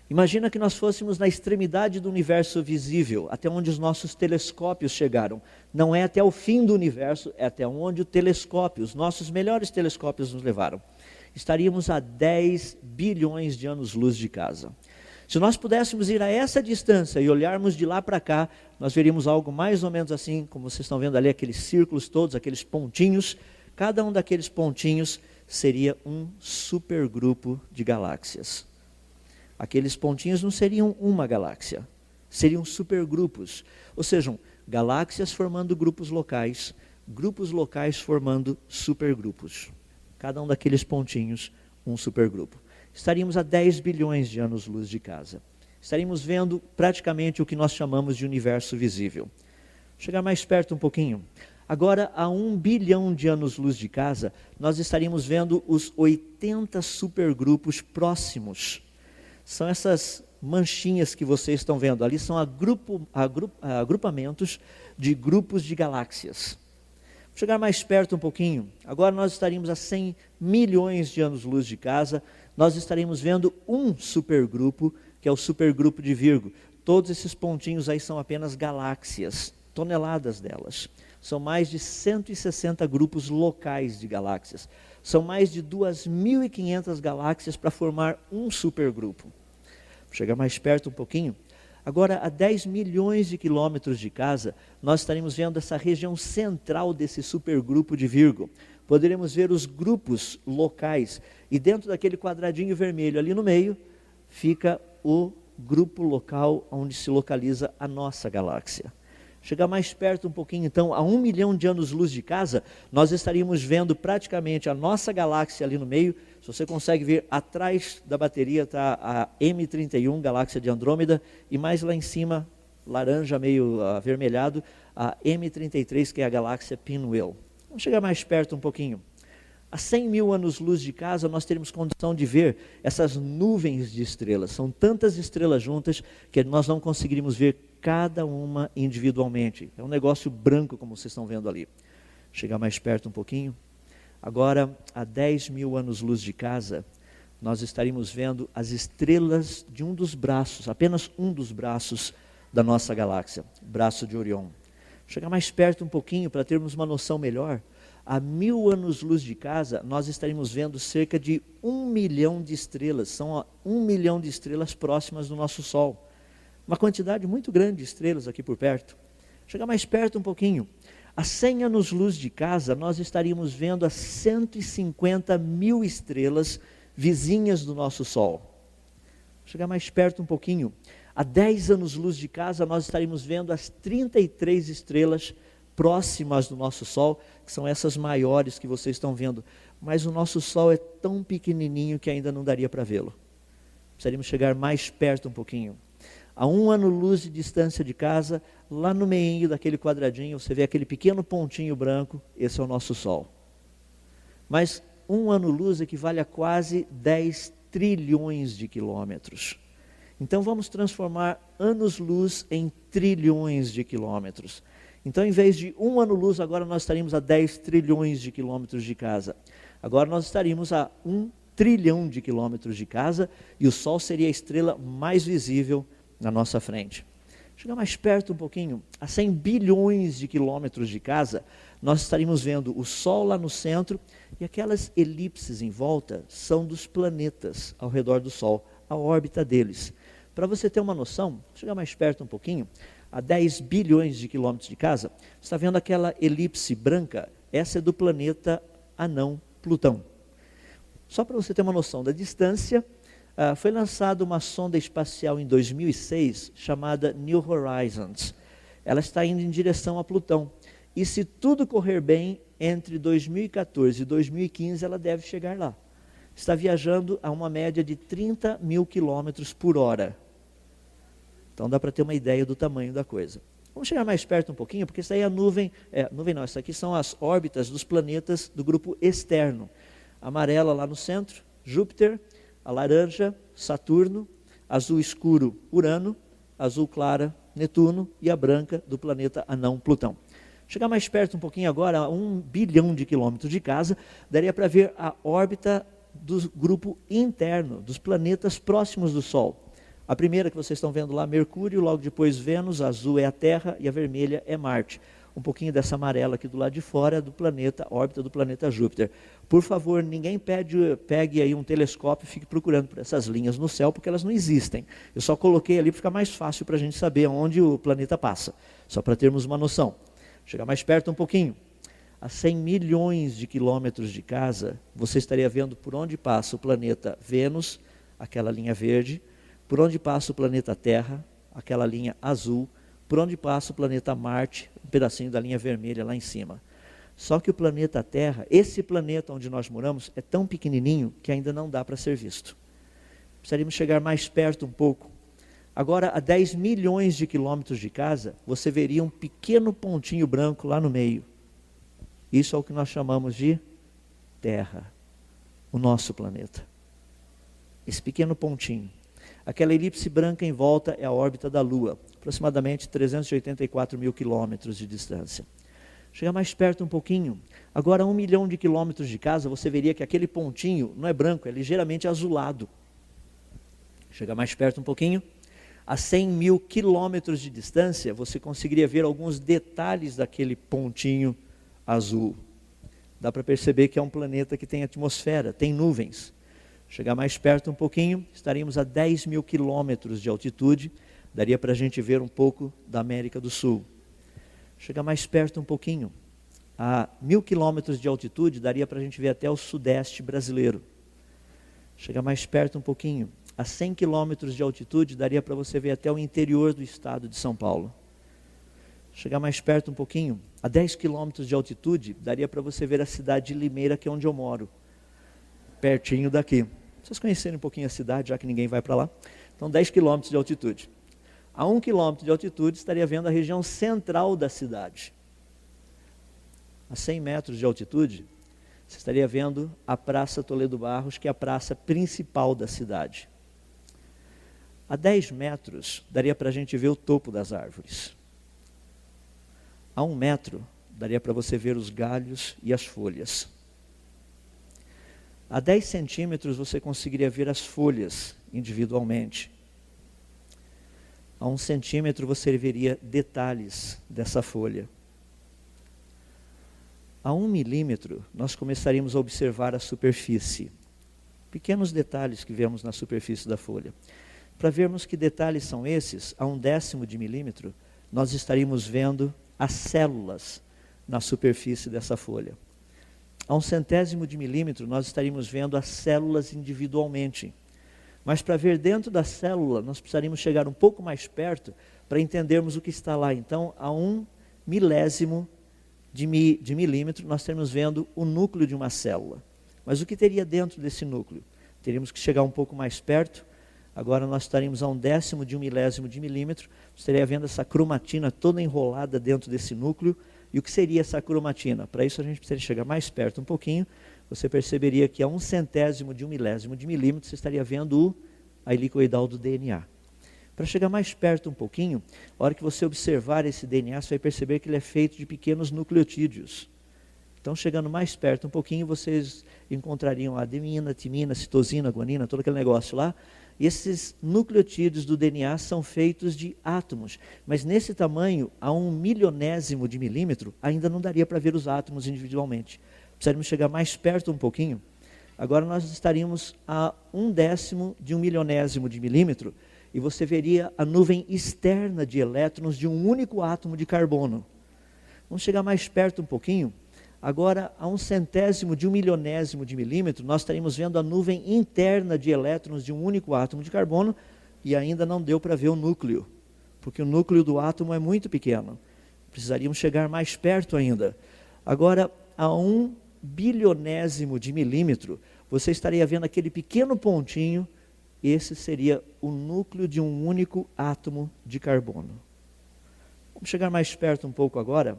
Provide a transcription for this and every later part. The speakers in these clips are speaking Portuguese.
Imagina que nós fôssemos na extremidade do universo visível, até onde os nossos telescópios chegaram. Não é até o fim do universo, é até onde o telescópio, os nossos melhores telescópios nos levaram. Estaríamos a 10 bilhões de anos-luz de casa. Se nós pudéssemos ir a essa distância e olharmos de lá para cá, nós veríamos algo mais ou menos assim, como vocês estão vendo ali, aqueles círculos todos, aqueles pontinhos. Cada um daqueles pontinhos seria um supergrupo de galáxias. Aqueles pontinhos não seriam uma galáxia, seriam supergrupos. Ou seja, galáxias formando grupos locais formando supergrupos. Cada um daqueles pontinhos, um supergrupo. Estaríamos a 10 bilhões de anos-luz de casa. Estaríamos vendo praticamente o que nós chamamos de universo visível. Vou chegar mais perto um pouquinho. Agora, a 1 bilhão de anos-luz de casa, nós estaríamos vendo os 80 supergrupos próximos. São essas manchinhas que vocês estão vendo. Ali são agrupamentos de grupos de galáxias. Vou chegar mais perto um pouquinho. Agora nós estaríamos a 100 milhões de anos-luz de casa. Nós estaremos vendo um supergrupo, que é o supergrupo de Virgo. Todos esses pontinhos aí são apenas galáxias, toneladas delas. São mais de 160 grupos locais de galáxias. São mais de 2.500 galáxias para formar um supergrupo. Vou chegar mais perto um pouquinho. Agora, a 10 milhões de quilômetros de casa, nós estaremos vendo essa região central desse supergrupo de Virgo. Poderemos ver os grupos locais. E dentro daquele quadradinho vermelho ali no meio, fica o grupo local onde se localiza a nossa galáxia. Chegar mais perto um pouquinho, então, a 1 milhão de anos-luz de casa, nós estaríamos vendo praticamente a nossa galáxia ali no meio. Se você consegue ver, atrás da bateria está a M31, galáxia de Andrômeda, e mais lá em cima, laranja meio avermelhado, a M33, que é a galáxia Pinwheel. Vamos chegar mais perto um pouquinho. A 100 mil anos-luz de casa, nós teremos condição de ver essas nuvens de estrelas. São tantas estrelas juntas que nós não conseguiríamos ver cada uma individualmente. É um negócio branco, como vocês estão vendo ali. Chegar mais perto um pouquinho. Agora, a 10 mil anos-luz de casa, nós estaríamos vendo as estrelas de um dos braços, apenas um dos braços da nossa galáxia, o braço de Orion. Chegar mais perto um pouquinho para termos uma noção melhor. A 1000 anos-luz de casa, nós estaremos vendo cerca de 1 milhão de estrelas. São 1 milhão de estrelas próximas do nosso Sol. Uma quantidade muito grande de estrelas aqui por perto. Chegar mais perto um pouquinho. A 100 anos-luz de casa, nós estaríamos vendo as 150 mil estrelas vizinhas do nosso Sol. Chegar mais perto um pouquinho. A 10 anos-luz de casa, nós estaríamos vendo as 33 estrelas próximas do nosso Sol, que são essas maiores que vocês estão vendo. Mas o nosso Sol é tão pequenininho que ainda não daria para vê-lo. Precisaríamos chegar mais perto um pouquinho. A 1 ano-luz de distância de casa, lá no meio daquele quadradinho, você vê aquele pequeno pontinho branco, esse é o nosso Sol. Mas 1 ano-luz equivale a quase 10 trilhões de quilômetros. Então vamos transformar anos-luz em trilhões de quilômetros. Então, em vez de 1 ano-luz, agora nós estaríamos a 10 trilhões de quilômetros de casa. Agora nós estaríamos a 1 trilhão de quilômetros de casa, e o Sol seria a estrela mais visível na nossa frente. Chegar mais perto um pouquinho, a 100 bilhões de quilômetros de casa, nós estaríamos vendo o Sol lá no centro, e aquelas elipses em volta são dos planetas ao redor do Sol, a órbita deles. Para você ter uma noção, chegar mais perto um pouquinho, a 10 bilhões de quilômetros de casa, você está vendo aquela elipse branca? Essa é do planeta anão Plutão. Só para você ter uma noção da distância, foi lançada uma sonda espacial em 2006, chamada New Horizons. Ela está indo em direção a Plutão. E se tudo correr bem, entre 2014 e 2015, ela deve chegar lá. Está viajando a uma média de 30 mil quilômetros por hora. Então dá para ter uma ideia do tamanho da coisa. Vamos chegar mais perto um pouquinho, porque isso aí é a nuvem não, isso aqui são as órbitas dos planetas do grupo externo. A amarela lá no centro, Júpiter, a laranja, Saturno, azul escuro, Urano, azul clara, Netuno, e a branca do planeta anão Plutão. Chegar mais perto um pouquinho agora, a 1 bilhão de quilômetros de casa, daria para ver a órbita do grupo interno, dos planetas próximos do Sol. A primeira que vocês estão vendo lá, Mercúrio, logo depois Vênus, a azul é a Terra e a vermelha é Marte. Um pouquinho dessa amarela aqui do lado de fora é do planeta, órbita do planeta Júpiter. Por favor, ninguém pegue aí um telescópio e fique procurando por essas linhas no céu, porque elas não existem. Eu só coloquei ali para ficar mais fácil para a gente saber onde o planeta passa, só para termos uma noção. Chegar mais perto um pouquinho. A 100 milhões de quilômetros de casa, você estaria vendo por onde passa o planeta Vênus, aquela linha verde, por onde passa o planeta Terra, aquela linha azul, por onde passa o planeta Marte, um pedacinho da linha vermelha lá em cima. Só que o planeta Terra, esse planeta onde nós moramos, é tão pequenininho que ainda não dá para ser visto. Precisaríamos chegar mais perto um pouco. Agora, a 10 milhões de quilômetros de casa, você veria um pequeno pontinho branco lá no meio. Isso é o que nós chamamos de Terra, o nosso planeta. Esse pequeno pontinho. Aquela elipse branca em volta é a órbita da Lua, aproximadamente 384 mil quilômetros de distância. Chega mais perto um pouquinho. Agora, a 1 milhão de quilômetros de casa, você veria que aquele pontinho não é branco, é ligeiramente azulado. Chega mais perto um pouquinho. A 100 mil quilômetros de distância, você conseguiria ver alguns detalhes daquele pontinho azul. Dá para perceber que é um planeta que tem atmosfera, tem nuvens. Chegar mais perto um pouquinho, estaríamos a 10 mil quilômetros de altitude, daria para a gente ver um pouco da América do Sul. Chegar mais perto um pouquinho, a 1000 quilômetros de altitude, daria para a gente ver até o sudeste brasileiro. Chegar mais perto um pouquinho, a 100 quilômetros de altitude, daria para você ver até o interior do estado de São Paulo. Chegar mais perto um pouquinho, a 10 quilômetros de altitude, daria para você ver a cidade de Limeira, que é onde eu moro, pertinho daqui. Vocês conhecerem um pouquinho a cidade, já que ninguém vai para lá. Então, 10 quilômetros de altitude. A 1 quilômetro de altitude, estaria vendo a região central da cidade. A 100 metros de altitude, você estaria vendo a Praça Toledo Barros, que é a praça principal da cidade. A 10 metros, daria para a gente ver o topo das árvores. A 1 metro, daria para você ver os galhos e as folhas. A 10 centímetros, você conseguiria ver as folhas individualmente. A 1 centímetro, você veria detalhes dessa folha. A 1 milímetro, nós começaríamos a observar a superfície. Pequenos detalhes que vemos na superfície da folha. Para vermos que detalhes são esses, a 1/10 de milímetro, nós estaríamos vendo as células na superfície dessa folha. A 1/100 de milímetro, nós estaríamos vendo as células individualmente. Mas para ver dentro da célula, nós precisaríamos chegar um pouco mais perto para entendermos o que está lá. Então, a 1 milésimo de milímetro, nós estaríamos vendo o núcleo de uma célula. Mas o que teria dentro desse núcleo? Teríamos que chegar um pouco mais perto. Agora nós estaríamos a 1/10 de milésimo de milímetro. Você estaria vendo essa cromatina toda enrolada dentro desse núcleo. E o que seria essa cromatina? Para isso a gente precisaria chegar mais perto um pouquinho. Você perceberia que a 1/100 de milésimo de milímetro, você estaria vendo a helicoidal do DNA. Para chegar mais perto um pouquinho, a hora que você observar esse DNA, você vai perceber que ele é feito de pequenos nucleotídeos. Então, chegando mais perto um pouquinho, vocês encontrariam a adenina, timina, citosina, guanina, todo aquele negócio lá. E esses nucleotídeos do DNA são feitos de átomos. Mas nesse tamanho, a 1 milionésimo de milímetro, ainda não daria para ver os átomos individualmente. Precisaríamos chegar mais perto um pouquinho. Agora nós estaríamos a 1/10 de 1 milionésimo de milímetro, e você veria a nuvem externa de elétrons de um único átomo de carbono. Vamos chegar mais perto um pouquinho. Agora, a 1/100 de 1 milionésimo de milímetro, nós estaríamos vendo a nuvem interna de elétrons de um único átomo de carbono, e ainda não deu para ver o núcleo, porque o núcleo do átomo é muito pequeno. Precisaríamos chegar mais perto ainda. Agora, a 1 bilionésimo de milímetro, você estaria vendo aquele pequeno pontinho. Esse seria o núcleo de um único átomo de carbono. Vamos chegar mais perto um pouco agora.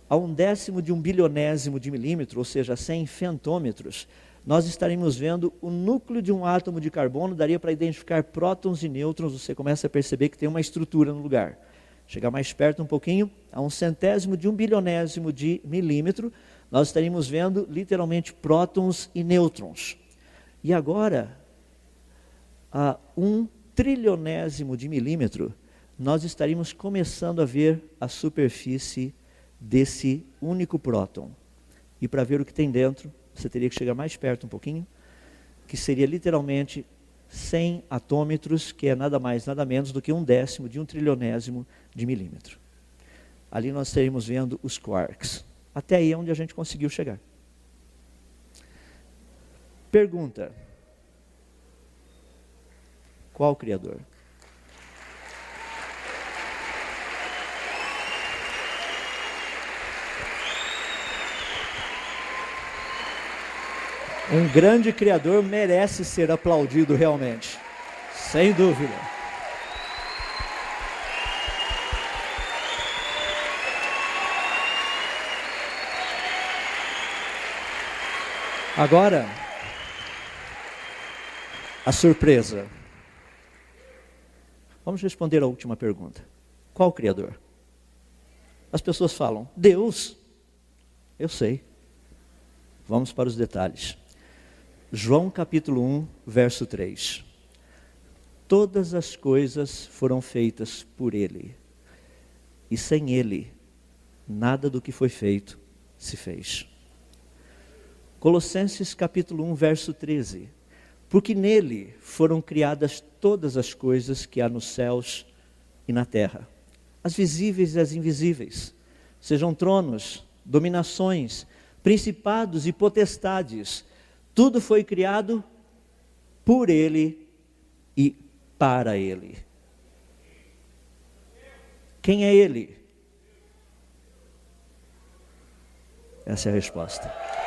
A 1/10 de 1 bilionésimo de milímetro, ou seja, 100 fentômetros, nós estaríamos vendo o núcleo de um átomo de carbono. Daria para identificar prótons e nêutrons. Você começa a perceber que tem uma estrutura no lugar. Chegar mais perto um pouquinho, a 1/100 de 1 bilionésimo de milímetro, nós estaríamos vendo literalmente prótons e nêutrons. E agora, a 1 trilionésimo de milímetro, nós estaríamos começando a ver a superfície desse único próton. E para ver o que tem dentro, você teria que chegar mais perto um pouquinho, que seria literalmente 100 atômetros, que é nada mais, nada menos do que 1/10 de 1 trilionésimo de milímetro. Ali nós estaríamos vendo os quarks. Até aí é onde a gente conseguiu chegar. Pergunta: qual o Criador? Um grande Criador merece ser aplaudido realmente, sem dúvida. Agora, a surpresa. Vamos responder a última pergunta. Qual o Criador? As pessoas falam, Deus. Eu sei. Vamos para os detalhes. João capítulo 1, verso 3. Todas as coisas foram feitas por Ele, e sem Ele, nada do que foi feito se fez. Colossenses capítulo 1, verso 13. Porque nele foram criadas todas as coisas que há nos céus e na terra, as visíveis e as invisíveis, sejam tronos, dominações, principados e potestades. Tudo foi criado por Ele e para Ele. Quem é Ele? Essa é a resposta.